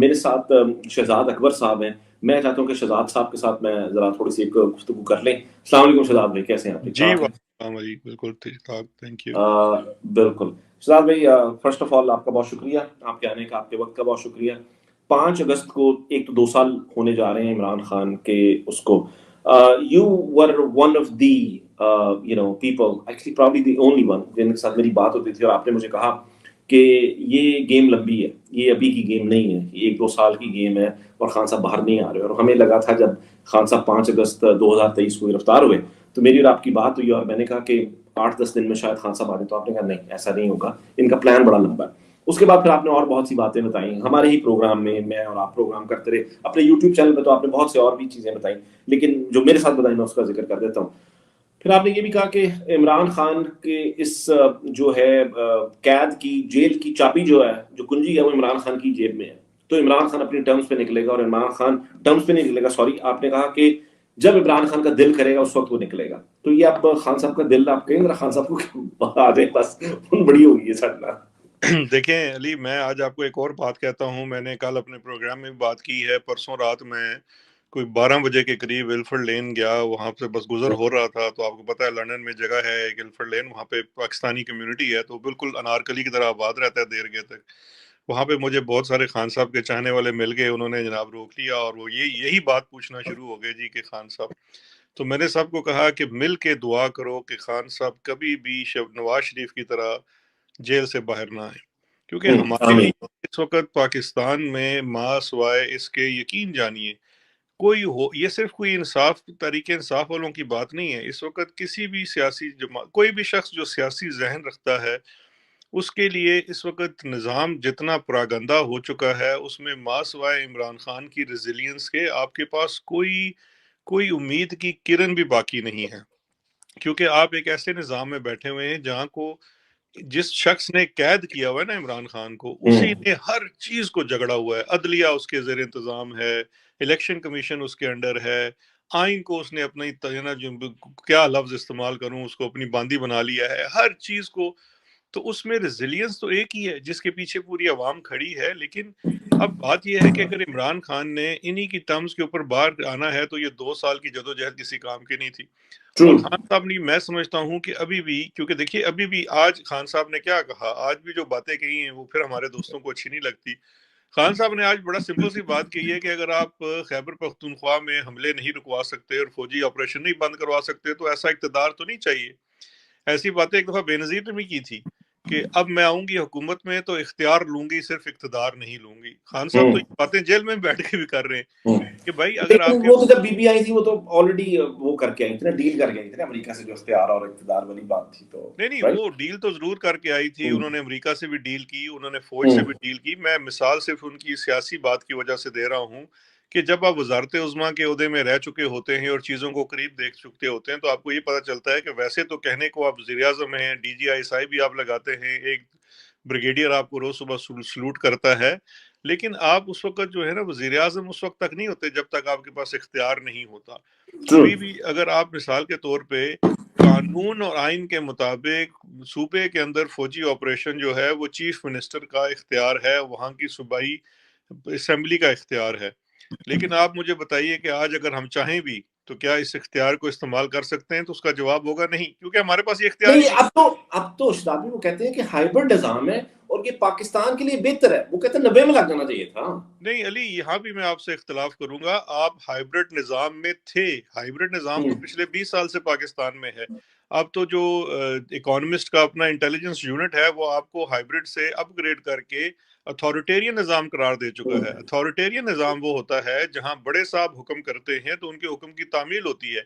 میرے ساتھ شہزاد اکبر صاحب ہیں. میں چاہتا ہوں کہ شہزاد صاحب کے ساتھ میں ذرا تھوڑی سی ایک گفتگو کر لیں. السلام علیکم شہزاد بھائی، کیسے ہیں آپ؟ ٹھیک جی ٹھاک ہیں؟ السلام علیکم، بالکل ٹھیک ٹھاک، تھینک یو. بالکل شہزاد بھائی، فرسٹ آف آل آپ کا بہت شکریہ، آپ کے آنے کا، آپ کے وقت کا بہت شکریہ. 5 اگست کو ایک تو 2 سال ہونے جا رہے ہیں عمران خان کے اس کو. You were one of the people, actually probably the only one جن کے ساتھ میری بات ہوتی تھی، اور آپ نے مجھے کہا کہ یہ گیم لمبی ہے، یہ ابھی کی گیم نہیں ہے، یہ 1-2 سال کی گیم ہے اور خان صاحب باہر نہیں آ رہے. اور ہمیں لگا تھا جب خان صاحب 5 اگست 2023 کو گرفتار ہوئے تو میری اور آپ کی بات ہوئی، اور میں نے کہا کہ 8-10 دن میں شاید خان صاحب آ جائیں. تو آپ نے کہا نہیں، ایسا نہیں ہوگا، ان کا پلان بڑا لمبا ہے. اس کے بعد پھر آپ نے اور بہت سی باتیں بتائیں ہمارے ہی پروگرام میں اور آپ پروگرام کرتے رہے اپنے یوٹیوب چینل پہ. تو آپ نے بہت سے اور بھی چیزیں بتائیں، لیکن جو میرے ساتھ بتائیں میں اس کا ذکر کر دیتا ہوں. پھر آپ نے یہ بھی کہا کہ عمران خان کے اس جو ہے قید کی، جیل کی چابی جو ہے، جو کنجی ہے، وہ عمران خان کی جیب میں ہے. تو عمران خان اپنی ٹرمز پہ نکلے گا، اور عمران خان ٹرمز پہ نہیں نکلے گا، سوری آپ نے کہا کہ جب عمران خان کا دل کرے گا اس وقت وہ نکلے گا. تو یہ اب خان صاحب کا دل آپ کہیں گے خان صاحب کو آ جائے، بس ان بڑی ہوگی یہ سڑنا. دیکھیں علی، میں آج آپ کو ایک اور بات کہتا ہوں. میں نے کل اپنے پروگرام میں بھی بات کی ہے. پرسوں رات میں کوئی 12 بجے کے قریب ولفرڈ لین گیا، وہاں سے بس گزر ہو رہا تھا. تو آپ کو پتہ ہے لندن میں جگہ ہے ایک ولفرڈ لین، وہاں پہ پاکستانی کمیونٹی ہے، تو بالکل انارکلی کی طرح آباد رہتا ہے دیر گئے تک. وہاں پہ مجھے بہت سارے خان صاحب کے چاہنے والے مل گئے، انہوں نے جناب روک لیا اور وہ یہی بات پوچھنا شروع ہو گئے جی کہ خان صاحب. تو میں نے سب کو کہا کہ مل کے دعا کرو کہ خان صاحب کبھی بھی نواز شریف کی طرح جیل سے باہر نہ آئے، کیونکہ ہمارے لیے اس وقت پاکستان میں ماں سوائے اس کے یقین جانیے کوئی ہو، یہ صرف کوئی تحریک انصاف والوں کی بات نہیں ہے. اس وقت کسی بھی سیاسی جماعت، کوئی بھی شخص جو سیاسی ذہن رکھتا ہے، اس کے لیے اس وقت نظام جتنا پراگندہ ہو چکا ہے، اس میں ماں سوائے عمران خان کی ریزیلینس کے آپ کے پاس کوئی امید کی کرن بھی باقی نہیں ہے. کیونکہ آپ ایک ایسے نظام میں بیٹھے ہوئے ہیں جہاں کو جس شخص نے قید کیا ہوا ہے نا عمران خان کو، اسی نے ہر چیز کو جگڑا ہوا ہے. عدلیہ اس کے زیر انتظام ہے، الیکشن کمیشن اس کے انڈر ہے، آئین کو اس نے اپنی کیا لفظ استعمال کروں، اس کو اپنی باندی بنا لیا ہے، ہر چیز کو. تو اس میں ریزیلینس تو ایک ہی ہے جس کے پیچھے پوری عوام کھڑی ہے. لیکن اب بات یہ ہے کہ اگر عمران خان نے انہی کی ٹرمز کے اوپر باہر آنا ہے تو یہ 2 سال کی جدوجہد کسی کام کی نہیں تھی. اور خان صاحب نے، میں سمجھتا ہوں کہ ابھی بھی، کیونکہ دیکھیے ابھی بھی آج خان صاحب نے کیا کہا، آج بھی جو باتیں کہی ہیں وہ پھر ہمارے دوستوں کو اچھی نہیں لگتی. خان صاحب نے آج بڑا سمپل سی بات کہی ہے کہ اگر آپ خیبر پختونخوا میں حملے نہیں رکوا سکتے اور فوجی آپریشن نہیں بند کروا سکتے تو ایسا اقتدار تو نہیں چاہیے. ایسی باتیں ایک دفعہ بے نظیر نے بھی کی تھی کہ اب میں آؤں گی حکومت میں تو اختیار لوں گی، صرف اقتدار نہیں لوں گی. خان صاحب تو یہ باتیں جیل میں بیٹھ کے بھی کر رہے ہیں کہ بھائی اگر آپ لیکن کے، وہ تو جب بی بی آئی تھی وہ تو آلریڈی وہ کر کے آئی تھی نا، ڈیل کر کے آئی تھی نا امریکہ سے، جو اختیار اور اقتدار والی بات تھی. تو نہیں وہ ڈیل تو ضرور کر کے آئی تھی. انہوں نے امریکہ سے بھی ڈیل کی، انہوں نے فوج سے بھی ڈیل کی. میں مثال صرف ان کی سیاسی بات کی وجہ سے دے رہا ہوں کہ جب آپ وزارت عظمیٰ کے عہدے میں رہ چکے ہوتے ہیں اور چیزوں کو قریب دیکھ چکے ہوتے ہیں تو آپ کو یہ پتہ چلتا ہے کہ ویسے تو کہنے کو آپ وزیر اعظم ہیں، ڈی جی آئی صاحب بھی آپ لگاتے ہیں، ایک بریگیڈیئر آپ کو روز صبح سلوٹ کرتا ہے، لیکن آپ اس وقت جو ہے نا وزیر اعظم اس وقت تک نہیں ہوتے جب تک آپ کے پاس اختیار نہیں ہوتا. ابھی بھی اگر آپ مثال کے طور پہ قانون اور آئین کے مطابق صوبے کے اندر فوجی آپریشن جو ہے وہ چیف منسٹر کا اختیار ہے، وہاں کی صوبائی اسمبلی کا اختیار ہے. لیکن آپ مجھے بتائیے کہ آج اگر ہم چاہیں بھی تو کیا اس اختیار کو استعمال کر سکتے ہیں؟ تو اس کا جواب ہوگا نہیں، کیونکہ ہمارے پاس یہ اختیار ہی نہیں. نہیں. اب تو شادی وہ کہتے ہیں کہ ہائبرڈ نظام ہے اور یہ پاکستان کے لیے بہتر ہے. وہ کہتے ہیں 90 میں لگ جانا چاہیے تھا. نہیں علی، یہاں بھی میں آپ سے اختلاف کروں گا. آپ ہائبرڈ نظام میں تھے، ہائبرڈ نظام تو پچھلے 20 سال سے پاکستان میں ہے. اب تو جو اکانومسٹ کا اپنا انٹیلیجنس یونٹ ہے وہ آپ کو ہائبرڈ سے اپ گریڈ کر کے اتھارٹیرین نظام قرار دے چکا ہے. اتھارٹیرین نظام وہ ہوتا ہے جہاں بڑے صاحب حکم کرتے ہیں تو ان کے حکم کی تعمیل ہوتی ہے.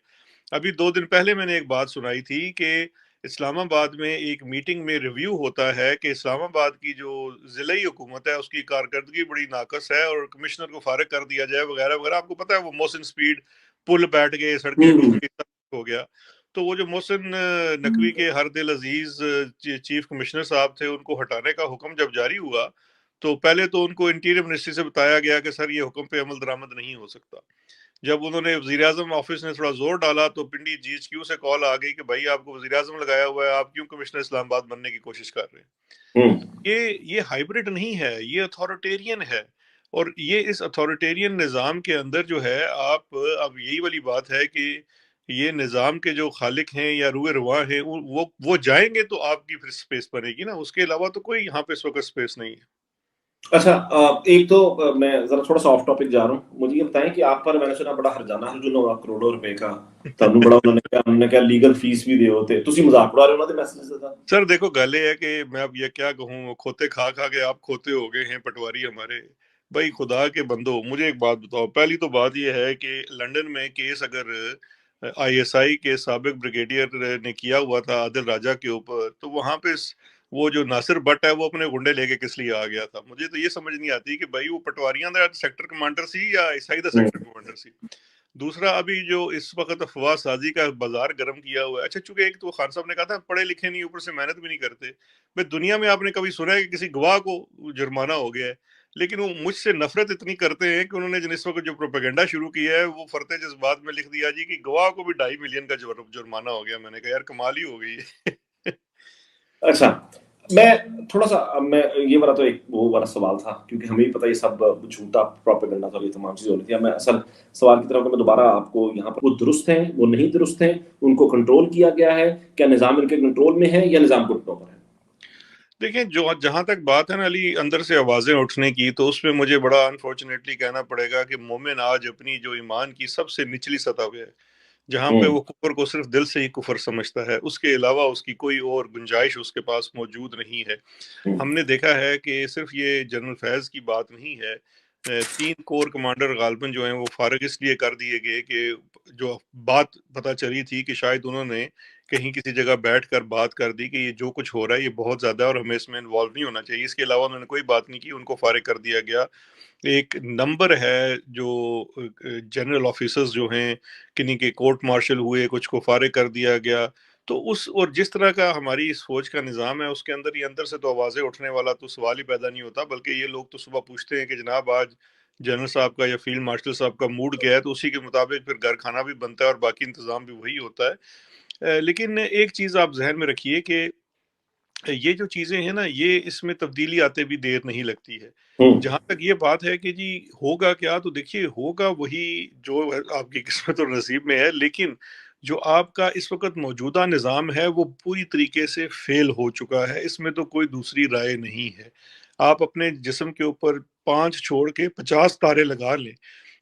ابھی 2 دن پہلے میں نے ایک بات سنائی تھی کہ اسلام آباد میں ایک میٹنگ میں ریویو ہوتا ہے کہ اسلام آباد کی جو ضلعی حکومت ہے اس کی کارکردگی بڑی ناقص ہے اور کمشنر کو فارغ کر دیا جائے وغیرہ وغیرہ. آپ کو پتہ ہے وہ محسن سپیڈ پل بیٹھ گئے، سڑکیں ڈوب گئی، ہو گیا. تو وہ جو محسن نقوی کے ہر دل عزیز چیف کمشنر صاحب تھے، ان کو ہٹانے کا حکم جب جاری ہوا تو پہلے تو ان کو انٹیریئر منسٹری سے بتایا گیا کہ سر یہ حکم پہ عمل درآمد نہیں ہو سکتا. جب انہوں نے وزیر اعظم آفس نے تھوڑا زور ڈالا تو پنڈی جی ایچ کیو سے کال آ گئی کہ بھائی آپ کو وزیر اعظم لگایا ہوا ہے، آپ کیوں کمشنر اسلام آباد بننے کی کوشش کر رہے ہیں؟ یہ ہائبرڈ نہیں ہے، یہ اتھارٹیرین ہے. اور یہ اس اتھارٹیرین نظام کے اندر جو ہے آپ اب یہی والی بات ہے کہ یہ نظام کے جو خالق ہیں یا روئے رواں ہیں وہ جائیں گے تو آپ کی پھر سپیس بنے گی نا، اس کے علاوہ تو کوئی یہاں پہ اس وقت سپیس نہیں ہے۔ اچھا، ایک تو میں ذرا تھوڑا سا آف ٹاپک جا رہا ہوں، مجھے یہ بتائیں کہ آپ پر میں نے سنا بڑا ہرجانہ ہے جو 9 کروڑ روپے کا تمہیں بڑا انہوں نے کیا لیگل فیس بھی دے ہوتے تسی مذاق اڑا رہے ہو، انہوں نے میسج سے تھا۔ سر دیکھو گل یہ ہے کہ میں اب یہ کیا کہوں، کھوتے کھا کھا کے آپ کھوتے ہو گئے ہیں پٹواری ہمارے۔ بھائی خدا کے بندو، مجھے ایک بات بتاؤ، پہلی تو بات یہ ہے کہ لنڈن میں کیس اگر آئی ایس آئی کے سابق بریگیڈیئر نے کیا ہوا تھا عادل راجہ کے اوپر، تو وہاں پہ وہ جو ناصر بٹ ہے وہ اپنے گنڈے لے کے کس لیے آ گیا تھا؟ مجھے تو یہ سمجھ نہیں آتی کہ بھائی وہ پٹواریاں دا سیکٹر کمانڈر سی یا عیسائی دا سیکٹر کمانڈر سی۔ دوسرا، ابھی جو اس وقت افواہ سازی کا بازار گرم کیا ہوا ہے، اچھا چونکہ ایک تو خان صاحب نے کہا تھا پڑھے لکھے نہیں، اوپر سے محنت بھی نہیں کرتے۔ بھائی دنیا میں آپ نے کبھی سنا ہے کہ کسی گواہ کو جرمانہ ہو گیا ہے؟ لیکن وہ مجھ سے نفرت اتنی کرتے ہیں کہ انہوں نے جس وقت جو پروپیگنڈا شروع کیا ہے وہ فرتے جذبات میں لکھ دیا جی کہ گواہ کو بھی 2.5 ملین کا جرمانہ ہو گیا۔ میں نے کہا یار کمال ہی ہو گئی ہے۔ اچھا، میں تھوڑا سا میں یہ والا تو ایک وہ والا سوال تھا کیونکہ ہمیں بھی پتہ یہ سب جھوٹا پروپیگنڈا تھا، یہ تمام چیزیں ہو رہی تھی۔ اب میں اصل سوال کی طرف میں دوبارہ آپ کو یہاں پر وہ درست ہیں وہ نہیں درست ہیں، ان کو کنٹرول کیا گیا ہے، کیا نظام ان کے کنٹرول میں ہے یا نظام گھٹنوں پر ہے؟ دیکھیں جہاں تک بات ہے نا علی اندر سے آوازیں اٹھنے کی، تو اس میں مجھے بڑا انفارچونیٹلی کہنا پڑے گا کہ مومن آج اپنی جو ایمان کی سب سے نچلی سطح پہ ہے، جہاں پہ وہ کفر کو صرف دل سے ہی کفر سمجھتا ہے، اس کے علاوہ اس کی کوئی اور گنجائش اس کے پاس موجود نہیں ہے۔ ہم نے دیکھا ہے کہ صرف یہ جنرل فیض کی بات نہیں ہے، 3 کور کمانڈر غالباً جو ہیں وہ فارغ اس لیے کر دیے گئے کہ جو بات پتہ چلی تھی کہ شاید انہوں نے کہیں کسی جگہ بیٹھ کر بات کر دی کہ یہ جو کچھ ہو رہا ہے یہ بہت زیادہ ہے اور ہمیں اس میں انوالو نہیں ہونا چاہیے، اس کے علاوہ انہوں نے کوئی بات نہیں کی، ان کو فارغ کر دیا گیا۔ ایک نمبر ہے جو جنرل آفیسرز جو ہیں کنہیں کے کورٹ مارشل ہوئے، کچھ کو فارغ کر دیا گیا۔ تو اور جس طرح کا ہماری اس فوج کا نظام ہے اس کے اندر یہ اندر سے تو آوازیں اٹھنے والا تو سوال ہی پیدا نہیں ہوتا، بلکہ یہ لوگ تو صبح پوچھتے ہیں کہ جناب آج جنرل صاحب کا یا فیلڈ مارشل صاحب کا موڈ کیا ہے، تو اسی کے مطابق پھر گھر کھانا بھی بنتا ہے اور باقی انتظام بھی وہی ہوتا ہے۔ لیکن ایک چیز آپ ذہن میں رکھیے کہ یہ جو چیزیں ہیں نا یہ اس میں تبدیلی آتے بھی دیر نہیں لگتی ہے۔ جہاں تک یہ بات ہے کہ جی ہوگا کیا، تو دیکھیے ہوگا وہی جو آپ کی قسمت اور نصیب میں ہے، لیکن جو آپ کا اس وقت موجودہ نظام ہے وہ پوری طریقے سے فیل ہو چکا ہے، اس میں تو کوئی دوسری رائے نہیں ہے۔ آپ اپنے جسم کے اوپر 5 چھوڑ کے 50 تارے لگا لیں،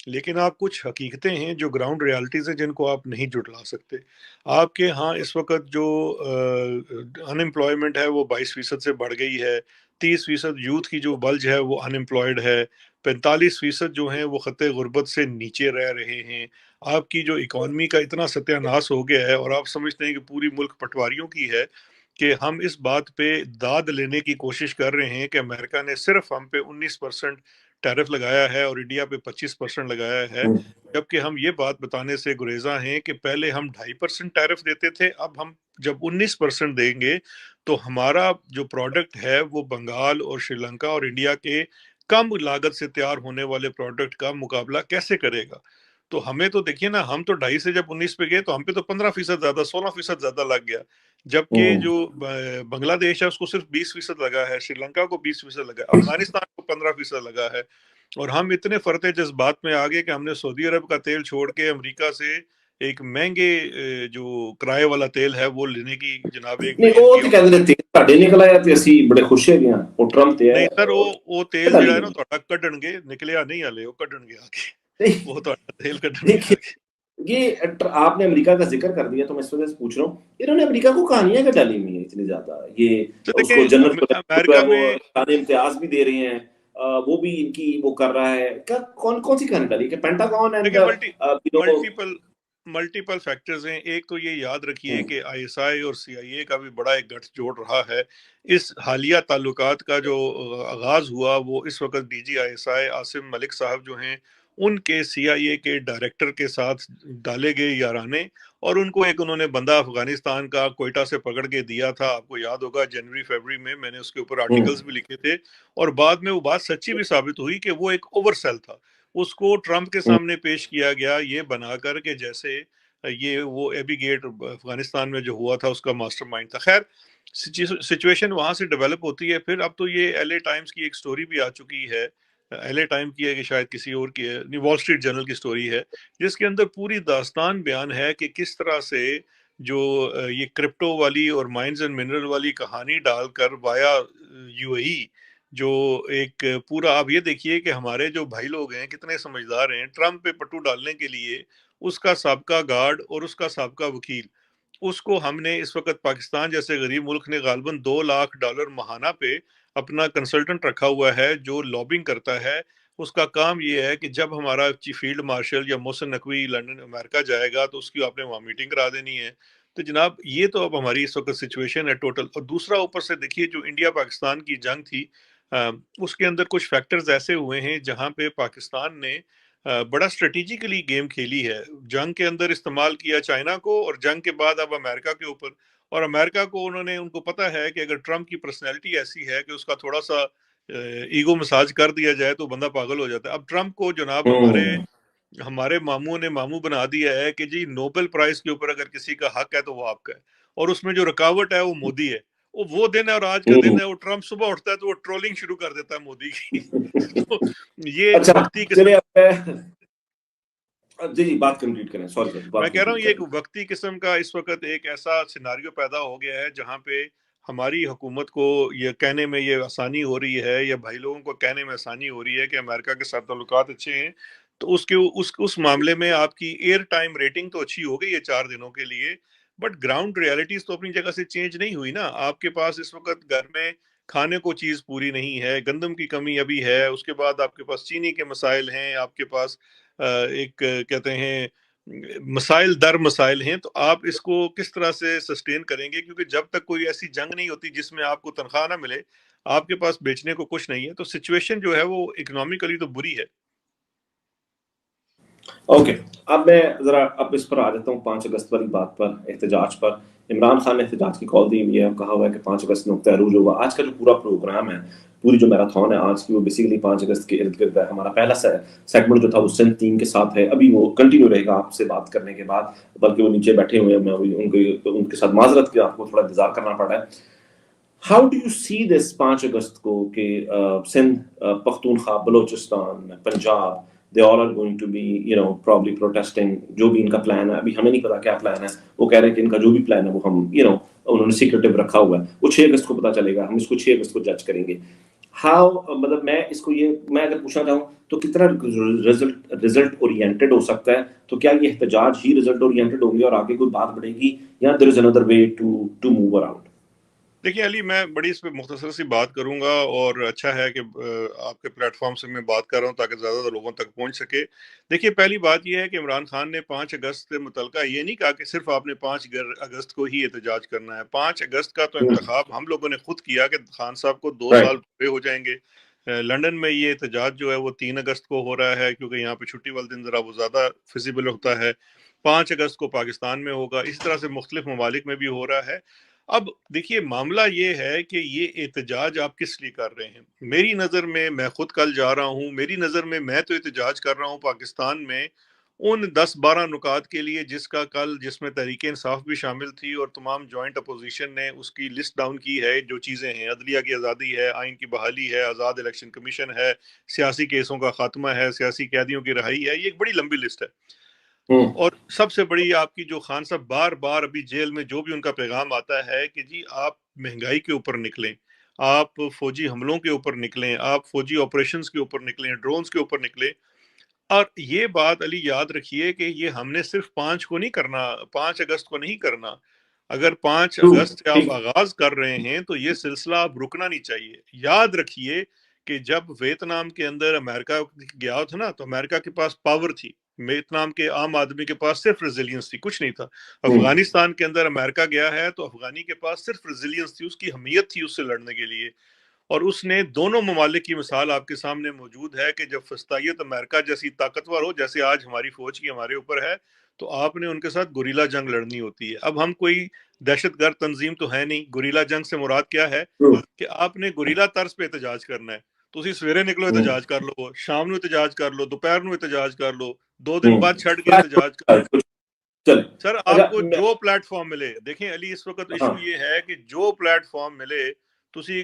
لیکن آپ کچھ حقیقتیں ہیں جو گراؤنڈ ریالٹیز ہیں جن کو آپ نہیں جٹلا سکتے۔ آپ کے ہاں اس وقت جو ان امپلائمنٹ ہے وہ 22% سے بڑھ گئی ہے، 30% یوتھ کی جو بلج ہے وہ ان امپلائڈ ہے، 45% جو ہیں وہ خط غربت سے نیچے رہ رہے ہیں۔ آپ کی جو اکانومی کا اتنا ستیہ ناش ہو گیا ہے اور آپ سمجھتے ہیں کہ پوری ملک پٹواریوں کی ہے، کہ ہم اس بات پہ داد لینے کی کوشش کر رہے ہیں کہ امریکہ نے صرف ہم پہ 19% ٹیرف لگایا ہے اور انڈیا پہ 25% لگایا ہے، جبکہ ہم یہ بات بتانے سے گریزاں ہیں کہ پہلے ہم 2.5% ٹیرف دیتے تھے، اب ہم جب 19% دیں گے تو ہمارا جو پروڈکٹ ہے وہ بنگال اور شری لنکا اور انڈیا کے کم لاگت سے تیار ہونے والے پروڈکٹ کا مقابلہ کیسے کرے گا؟ تو ہمیں تو دیکھیے نا، ہم تو 2.5 سے جب 19 پہ گئے تو ہم پہ تو 15% زیادہ 16% زیادہ لگ گیا، جبکہ جو بنگلہ دیش ہے اس کو صرف 20% لگا ہے، شری لنکا کو 20% لگا ہے، افغانستان کو 15% لگا ہے، اور ہم اتنے فرتے جذبات میں آگے کہ ہم نے سعودی عرب کا تیل چھوڑ کے امریکہ سے ایک مہنگے جو کرائے والا تیل ہے وہ لینے کی جناب 1 نہیں بلین وہ کی تو کہتے ہیں تیل ساڈے نکل آیا تے اسی بڑے خوش ہے گیا، وہ ٹرمپ تے ہے نہیں سر، اور وہ تیل جڑا ہے نا تہاڈا کڈن گے، نکلیا نہیں ہلے، وہ کڈن گے آگے، وہ تہاڈا تیل کڈن گے دیکھیے آگے۔ یہ آپ نے امریکہ کا ذکر کر دیا تو میں اس وجہ سے پوچھ رہا ہوں، انہوں نے امریکہ کو کہانیاں کیا ڈالی ہوئی ہیں اتنی زیادہ، یہ تو اس کو دیکھیں جنرل جو ہے امریکہ وہ میں خان امتیاز بھی دے رہے ہیں، وہ بھی ان کی وہ کر رہا ہے، کیا کون سی کہانی ڈالی کہ پینٹاگون اینڈ دیکھیں ملٹیپل فیکٹرز ہیں۔ ایک تو یہ یاد رکھیے کہ آئی ایس آئی اور سی آئی اے کا بھی بڑا ایک گٹھ جوڑ رہا ہے۔ اس حالیہ تعلقات کا جو آغاز ہوا وہ اس وقت D G I S I Asim Malik صاحب جو ہیں ان کے سی آئی اے کے ڈائریکٹر کے ساتھ ڈالے گئے یارانے، اور ان کو ایک انہوں نے بندہ افغانستان کا کوئٹہ سے پکڑ کے دیا تھا، آپ کو یاد ہوگا جنوری فیبری میں نے اس کے اوپر آرٹیکلز بھی لکھے تھے، اور بعد میں وہ بات سچی بھی ثابت ہوئی کہ وہ ایک اوور سیل تھا۔ اس کو ٹرمپ کے سامنے پیش کیا گیا یہ بنا کر کہ جیسے یہ وہ ایبی گیٹ افغانستان میں جو ہوا تھا اس کا ماسٹر مائنڈ تھا۔ خیر سچویشن وہاں سے ڈیولپ ہوتی ہے، پھر اب تو یہ ایل اے ٹائمز کی ایک سٹوری بھی آ چکی ہے ایل اے ٹائم کی ہے کہ شاید کسی اور کی ہے، نہیں وال اسٹریٹ جرنل کی سٹوری ہے، جس کے اندر پوری داستان بیان ہے کہ کس طرح سے جو یہ کرپٹو والی اور مائنز اینڈ منرل والی کہانی ڈال کر وایا یو اے ای، جو ایک پورا، آپ یہ دیکھیے کہ ہمارے جو بھائی لوگ ہیں کتنے سمجھدار ہیں، ٹرمپ پہ پٹو ڈالنے کے لیے اس کا سابقہ گارڈ اور اس کا سابقہ وکیل، اس کو ہم نے اس وقت پاکستان جیسے غریب ملک نے غالباً $2 لاکھ ماہانہ پہ اپنا کنسلٹنٹ رکھا ہوا ہے جو لابنگ کرتا ہے۔ اس کا کام یہ ہے کہ جب ہمارا چیف فیلڈ مارشل یا محسن نقوی لندن امریکہ جائے گا تو اس کی آپ نے وہاں میٹنگ کرا دینی ہے۔ تو جناب یہ تو اب ہماری اس وقت سچویشن ہے ٹوٹل۔ اور دوسرا اوپر سے دیکھیے جو انڈیا پاکستان کی جنگ تھی، اس کے اندر کچھ فیکٹرز ایسے ہوئے ہیں جہاں پہ پاکستان نے بڑا اسٹریٹجیکلی گیم کھیلی ہے، جنگ کے اندر استعمال کیا چائنا کو، اور جنگ کے بعد اب امریکہ کے اوپر، اور امریکہ کو ان کو پتا ہے کہ اگر ٹرمپ کی پرسنالٹی ایسی ہے کہ اس کا تھوڑا سا ایگو مساج کر دیا جائے تو بندہ پاگل ہو جاتا ہے۔ اب ٹرمپ کو جناب ہمارے ماموں نے ماموں بنا دیا ہے کہ جی نوبل پرائز کے اوپر اگر کسی کا حق ہے تو وہ آپ کا ہے، اور اس میں جو رکاوٹ ہے وہ مودی ہے۔ وہ دن ہے اور آج کا دن ہے، وہ ٹرمپ صبح اٹھتا ہے تو وہ ٹرولنگ شروع کر دیتا ہے مودی کی۔ تو یہ ایک اچھا وقتی قسم، چلیے اب جی جی بات کمپلیٹ کریں، سوری سر میں بات کہہ رہا ہوں کمپلیٹ یہ ایک کریں۔ وقتی قسم کا اس وقت ایک ایسا سیناریو پیدا ہو گیا ہے جہاں پہ ہماری حکومت کو یہ کہنے میں یہ آسانی ہو رہی ہے، یا بھائی لوگوں کو کہنے میں آسانی ہو رہی ہے کہ امریکہ کے ساتھ تعلقات اچھے ہیں، تو اس معاملے میں آپ کی ایئر ٹائم ریٹنگ تو اچھی ہو گئی ہے 4 دنوں کے لیے، بٹ گراؤنڈ ریالٹیز تو اپنی جگہ سے چینج نہیں ہوئی نا۔ آپ کے پاس اس وقت گھر میں کھانے کو چیز پوری نہیں ہے، گندم کی کمی ابھی ہے، اس کے بعد آپ کے پاس چینی کے مسائل ہیں، آپ کے پاس ایک کہتے ہیں مسائل در مسائل ہیں، تو آپ اس کو کس طرح سے سسٹین کریں گے؟ کیونکہ جب تک کوئی ایسی جنگ نہیں ہوتی جس میں آپ کو تنخواہ نہ ملے، آپ کے پاس بیچنے کو کچھ نہیں ہے، تو سچویشن جو ہے وہ اکنامیکلی تو بری ہے۔ اوکے، اب میں ذرا اب اس پر آ جاتا ہوں 5 اگست والی بات پر، احتجاج پر۔ عمران خان نے احتجاج کی کال دی ہوئی ہے، کہا ہوا ہے کہ 5 اگست نقطۂ عروج ہوگا۔ آج کا جو پورا پروگرام ہے، پوری جو میراتھن ہے آج کی، وہ بیسیکلی 5 اگست کے ارد گرد ہے۔ ہمارا پہلا سیگمنٹ جو تھا وہ سندھ 3 کے ساتھ ہے، ابھی وہ کنٹینیو رہے گا آپ سے بات کرنے کے بعد، بلکہ وہ نیچے بیٹھے ہوئے ہیں، میں ان کے ساتھ معذرت کہ آپ کو تھوڑا انتظار کرنا پڑ رہا ہے۔ ہاؤ ڈو یو سی دس 5 اگست کو کہ Sindh, Pakhtunkhwa, Balochistan, Punjab, they all are going to be probably protesting، جو بھی ان کا پلان ہے، ابھی ہمیں نہیں پتا کیا پلان ہے، وہ کہہ رہے ہیں کہ ان کا جو بھی پلان ہے وہ ہم انہوں نے سیکریٹو رکھا ہوا ہے، وہ 6 اگست کو پتا چلے گا، ہم اس کو 6 اگست کو جج کریں گے۔ ہاؤ، مطلب میں اس کو میں اگر پوچھنا چاہوں تو کتنا رزلٹ اورینٹڈ ہو سکتا ہے؟ تو کیا یہ احتجاج ہی رزلٹ اورینٹڈ ہوں گے اور آگے کوئی بات بڑھے گی، یا there is another way to move around؟ دیکھیے علی، میں بڑی اس پہ مختصر سی بات کروں گا، اور اچھا ہے کہ آپ کے پلیٹ فارم سے میں بات کر رہا ہوں تاکہ زیادہ لوگوں تک پہنچ سکے۔ دیکھیے پہلی بات یہ ہے کہ عمران خان نے 5 اگست سے متعلقہ یہ نہیں کہا کہ صرف آپ نے 5 اگست کو ہی احتجاج کرنا ہے۔ 5 اگست کا تو انتخاب ہم لوگوں نے خود کیا کہ خان صاحب کو 2 سال پورے ہو جائیں گے۔ لنڈن میں یہ احتجاج جو ہے وہ 3 اگست کو ہو رہا ہے، کیونکہ یہاں پہ چھٹی والے دن ذرا وہ زیادہ فیزیبل ہوتا ہے۔ 5 اگست کو پاکستان میں ہوگا، اس طرح سے مختلف ممالک میں بھی ہو رہا ہے۔ اب دیکھیے معاملہ یہ ہے کہ یہ احتجاج آپ کس لیے کر رہے ہیں؟ میری نظر میں خود کل جا رہا ہوں، میری نظر میں تو احتجاج کر رہا ہوں پاکستان میں ان 10-12 نکات کے لیے جس میں تحریک انصاف بھی شامل تھی، اور تمام جوائنٹ اپوزیشن نے اس کی لسٹ ڈاؤن کی ہے، جو چیزیں ہیں عدلیہ کی آزادی ہے، آئین کی بحالی ہے، آزاد الیکشن کمیشن ہے، سیاسی کیسوں کا خاتمہ ہے، سیاسی قیدیوں کی رہائی ہے، یہ ایک بڑی لمبی لسٹ ہے۔ اور سب سے بڑی آپ کی جو خان صاحب بار بار ابھی جیل میں جو بھی ان کا پیغام آتا ہے کہ جی آپ مہنگائی کے اوپر نکلیں، آپ فوجی حملوں کے اوپر نکلیں، آپ فوجی آپریشنز کے اوپر نکلیں، ڈرونز کے اوپر نکلیں۔ اور یہ بات علی یاد رکھیے کہ یہ ہم نے صرف 5 اگست کو نہیں کرنا۔ اگر 5 اگست سے آپ آغاز کر رہے ہیں تو یہ سلسلہ اب رکنا نہیں چاہیے۔ یاد رکھیے کہ جب ویتنام کے اندر امریکہ گیا تھا نا، تو امریکہ کے پاس پاور تھی، ویتنام کے عام آدمی کے پاس صرف ریزیلینس تھی، کچھ نہیں تھا۔ افغانستان کے اندر امریکہ گیا ہے تو افغانی کے پاس صرف ریزیلینس تھی، اس کی حمیت تھی اس سے لڑنے کے لیے۔ اور اس نے دونوں ممالک کی مثال آپ کے سامنے موجود ہے کہ جب فسطائیت امریکہ جیسی طاقتور ہو، جیسے آج ہماری فوج کی ہمارے اوپر ہے، تو آپ نے ان کے ساتھ گوریلا جنگ لڑنی ہوتی ہے۔ اب ہم کوئی دہشت گرد تنظیم تو ہے نہیں۔ گوریلا جنگ سے مراد کیا ہے کہ آپ نے گوریلا طرز پہ احتجاج کرنا ہے۔ تو اسی سویرے نکلو احتجاج کر لو، شام نو احتجاج کر لو، دوپہر نو احتجاج کر لو، 2 دن بعد چھڑ کے احتجاج کر لو۔ سر آپ کو جو پلیٹ فارم ملے، دیکھیں علی اس وقت ایشو یہ ہے کہ جو پلیٹ فارم ملے ਤੁਸੀਂ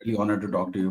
really honored to talk to you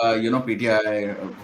PTI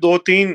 2-3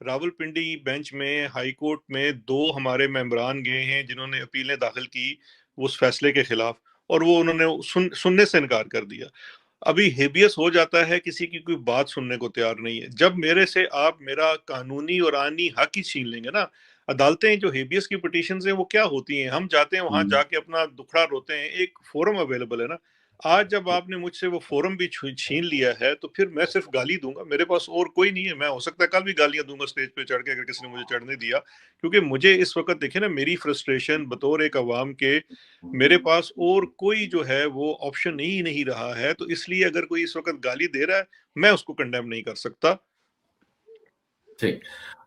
Rawalpindi bench میں ہائی کورٹ میں 2 ہمارے ممبران گئے ہیں جنہوں نے اپیلیں داخل کی اس فیصلے کے خلاف، اور وہ انہوں نے سننے سے انکار کر دیا۔ ابھی ہیبیس ہو جاتا ہے، کسی کی کوئی بات سننے کو تیار نہیں ہے۔ جب میرے سے آپ میرا قانونی اور آئینی حق ہی چھین لیں گے نا، عدالتیں جو ہیبیس کی پٹیشنز ہیں وہ کیا ہوتی ہیں؟ ہم جاتے ہیں وہاں جا کے اپنا دکھڑا روتے ہیں، ایک فورم اویلیبل ہے نا۔ آج جب آپ نے مجھ سے وہ فورم بھی چھین لیا ہے تو پھر میں صرف گالی دوں گا، میرے پاس اور کوئی نہیں ہے۔ میں ہو سکتا ہے کل بھی گالیاں دوں گا سٹیج پہ چڑھ کے، اگر کسی نے مجھے چڑھنے دیا، کیونکہ مجھے اس وقت دیکھیں نا میری فرسٹریشن بطور ایک عوام کے، میرے پاس اور کوئی جو ہے وہ آپشن ہی نہیں رہا ہے، تو اس لیے اگر کوئی اس وقت گالی دے رہا ہے میں اس کو کنڈیم نہیں کر سکتا۔ ٹھیک